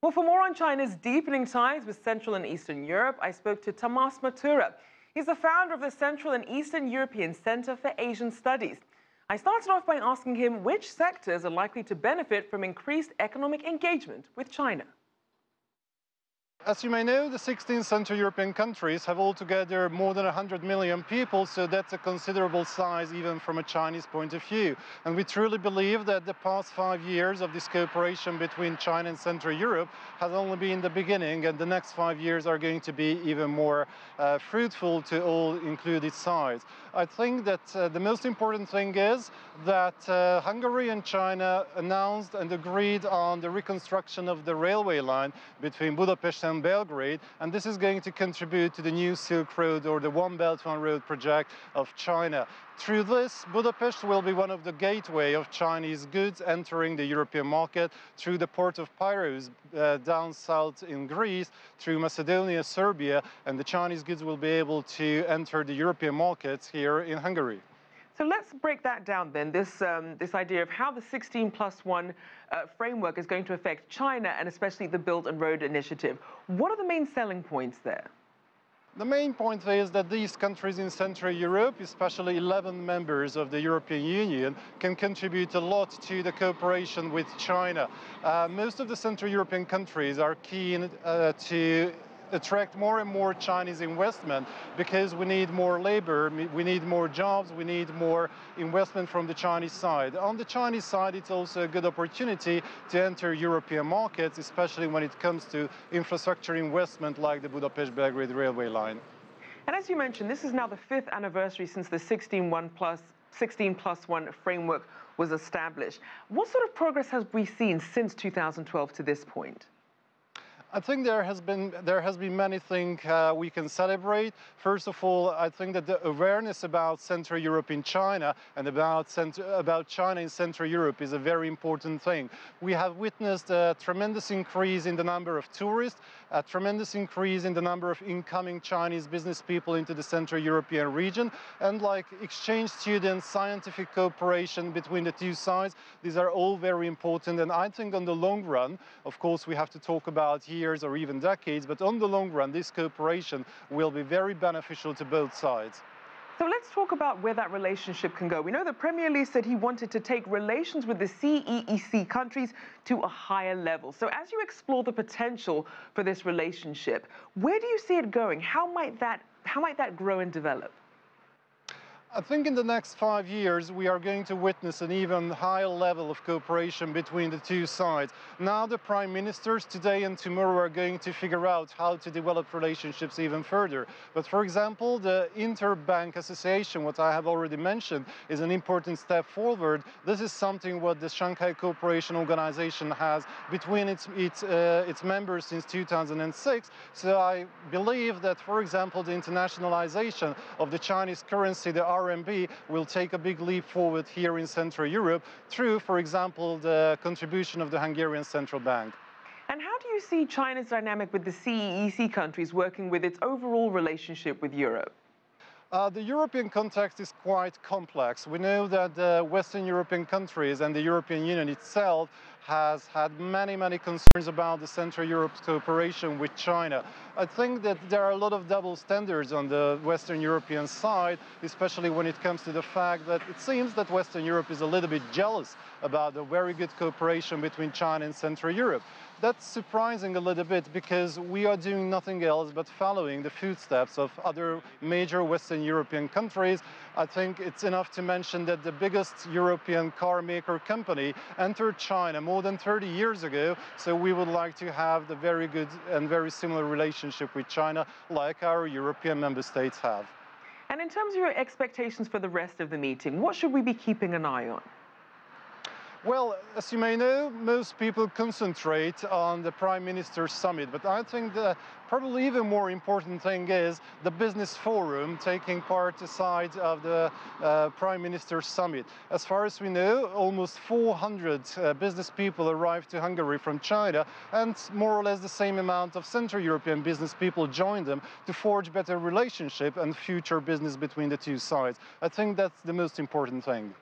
Well, for more on China's deepening ties with Central and Eastern Europe, I spoke to Tamas Matura. He's the founder of the Central and Eastern European Center for Asian Studies. I started off by asking him which sectors are likely to benefit from increased economic engagement with China. As you may know, the 16 Central European countries have altogether more than 100 million people, so that's a considerable size even from a Chinese point of view. And we truly believe that the past 5 years of this cooperation between China and Central Europe has only been the beginning, and the next 5 years are going to be even more fruitful to all included sides. I think that the most important thing is that Hungary and China announced and agreed on the reconstruction of the railway line between Budapest and Belgrade, and this is going to contribute to the new Silk Road or the One Belt One Road project of China. Through this, Budapest will be one of the gateway of Chinese goods entering the European market through the port of Piraeus down south in Greece, through Macedonia, Serbia, and the Chinese goods will be able to enter the European markets here in Hungary. So let's break that down then, this idea of how the 16+1 framework is going to affect China and especially the Belt and Road Initiative. What are the main selling points there? The main point is that these countries in Central Europe, especially 11 members of the European Union, can contribute a lot to the cooperation with China. Most of the Central European countries are keen to attract more and more Chinese investment because we need more labor, we need more jobs, we need more investment from the Chinese side. On the Chinese side, it's also a good opportunity to enter European markets, especially when it comes to infrastructure investment like the Budapest-Belgrade railway line. And as you mentioned, this is now the 5th anniversary since the 16+1 framework was established. What sort of progress have we seen since 2012 to this point? I think there has been many things we can celebrate. First of all, I think that the awareness about Central Europe in China and about China in Central Europe is a very important thing. We have witnessed a tremendous increase in the number of tourists, a tremendous increase in the number of incoming Chinese business people into the Central European region, and like exchange students, scientific cooperation between the two sides. These are all very important, and I think on the long run, of course, we have to talk about years or even decades, but on the long run, this cooperation will be very beneficial to both sides. So let's talk about where that relationship can go. We know the Premier Li said he wanted to take relations with the CEEC countries to a higher level. So as you explore the potential for this relationship, where do you see it going? How might that grow and develop? I think in the next 5 years, we are going to witness an even higher level of cooperation between the two sides. Now the prime ministers today and tomorrow are going to figure out how to develop relationships even further. But for example, the Interbank Association, what I have already mentioned, is an important step forward. This is something what the Shanghai Cooperation Organization has between its members since 2006. So I believe that, for example, the internationalization of the Chinese currency, the RMB, will take a big leap forward here in Central Europe through, for example, the contribution of the Hungarian Central Bank. And how do you see China's dynamic with the CEEC countries working with its overall relationship with Europe? The European context is quite complex. We know that the Western European countries and the European Union itself has had many concerns about the Central Europe's cooperation with China. I think that there are a lot of double standards on the Western European side, especially when it comes to the fact that it seems that Western Europe is a little bit jealous about the very good cooperation between China and Central Europe. That's surprising a little bit because we are doing nothing else but following the footsteps of other major Western European countries. I think it's enough to mention that the biggest European car maker company entered China more than 30 years ago, so we would like to have the very good and very similar relationship with China like our European member states have. And in terms of your expectations for the rest of the meeting, what should we be keeping an eye on? Well, as you may know, most people concentrate on the Prime Minister's summit, but I think the probably even more important thing is the business forum taking part aside of the Prime Minister's summit. As far as we know, almost 400 business people arrived to Hungary from China, and more or less the same amount of Central European business people joined them to forge better relationship and future business between the two sides. I think that's the most important thing.